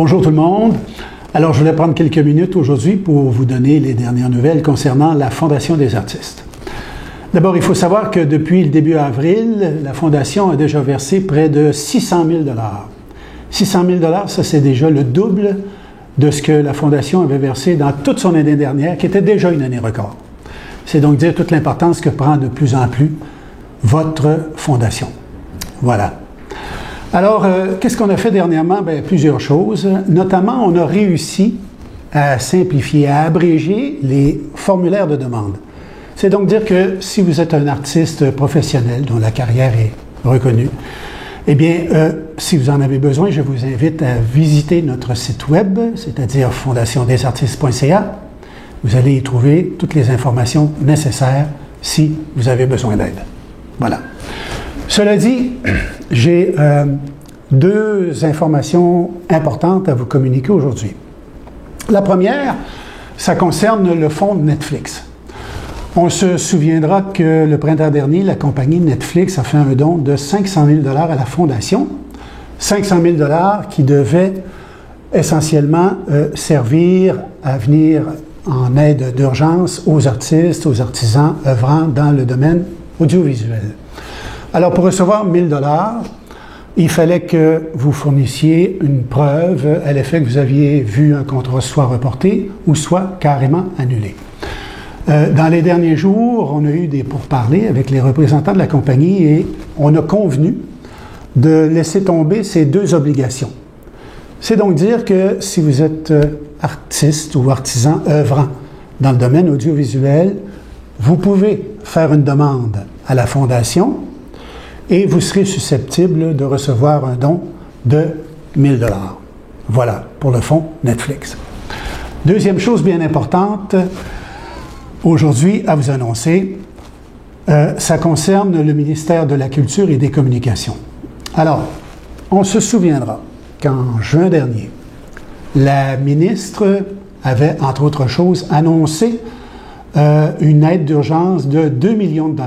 Bonjour tout le monde. Alors, je voulais prendre quelques minutes aujourd'hui pour vous donner les dernières nouvelles concernant la Fondation des artistes. D'abord, il faut savoir que depuis le début avril, la Fondation a déjà versé près de 600 000 $. 600 000 $, ça c'est déjà le double de ce que la Fondation avait versé dans toute son année dernière, qui était déjà une année record. C'est donc dire toute l'importance que prend de plus en plus votre Fondation. Voilà. Alors, qu'est-ce qu'on a fait dernièrement? Bien, plusieurs choses. Notamment, on a réussi à simplifier, à abréger les formulaires de demande. C'est donc dire que si vous êtes un artiste professionnel dont la carrière est reconnue, eh bien, si vous en avez besoin, je vous invite à visiter notre site web, c'est-à-dire fondationdesartistes.ca. Vous allez y trouver toutes les informations nécessaires si vous avez besoin d'aide. Voilà. Cela dit, j'ai deux informations importantes à vous communiquer aujourd'hui. La première, ça concerne le fonds de Netflix. On se souviendra que le printemps dernier, la compagnie Netflix a fait un don de 500 000 $ à la Fondation. 500 000 $ qui devaient essentiellement servir à venir en aide d'urgence aux artistes, aux artisans œuvrant dans le domaine audiovisuel. Alors, pour recevoir 1 000 $, il fallait que vous fournissiez une preuve à l'effet que vous aviez vu un contrat soit reporté ou soit carrément annulé. Dans les derniers jours, on a eu des pourparlers avec les représentants de la compagnie et on a convenu de laisser tomber ces deux obligations. C'est donc dire que si vous êtes artiste ou artisan œuvrant dans le domaine audiovisuel, vous pouvez faire une demande à la Fondation et vous serez susceptible de recevoir un don de 1 000 $. Voilà, pour le fonds Netflix. Deuxième chose bien importante, aujourd'hui à vous annoncer, ça concerne le ministère de la Culture et des Communications. Alors, on se souviendra qu'en juin dernier, la ministre avait, entre autres choses, annoncé une aide d'urgence de 2 millions de $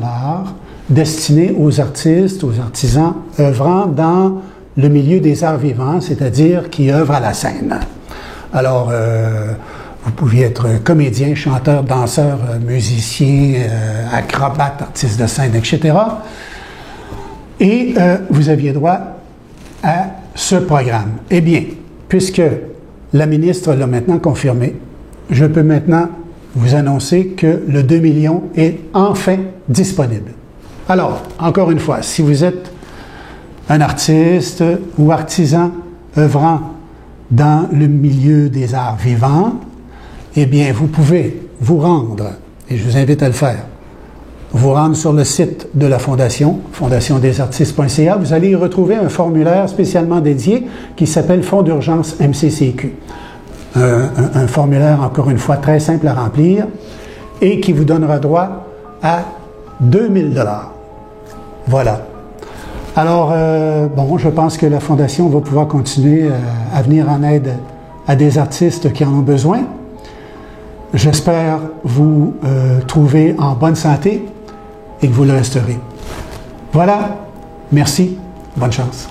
destinée aux artistes, aux artisans œuvrant dans le milieu des arts vivants, c'est-à-dire qui œuvrent à la scène. Alors, vous pouviez être comédien, chanteur, danseur, musicien, acrobate, artiste de scène, etc. Et vous aviez droit à ce programme. Eh bien, puisque la ministre l'a maintenant confirmé, je peux maintenant vous annoncer que le 2 millions est enfin disponible. Alors, encore une fois, si vous êtes un artiste ou artisan œuvrant dans le milieu des arts vivants, eh bien, vous pouvez vous rendre, et je vous invite à le faire, vous rendre sur le site de la Fondation, fondationdesartistes.ca. Vous allez y retrouver un formulaire spécialement dédié qui s'appelle Fonds d'urgence MCCQ. Un formulaire, encore une fois, très simple à remplir et qui vous donnera droit à 2 000 $. Voilà. Alors, bon, je pense que la Fondation va pouvoir continuer à venir en aide à des artistes qui en ont besoin. J'espère vous trouver en bonne santé et que vous le resterez. Voilà. Merci. Bonne chance.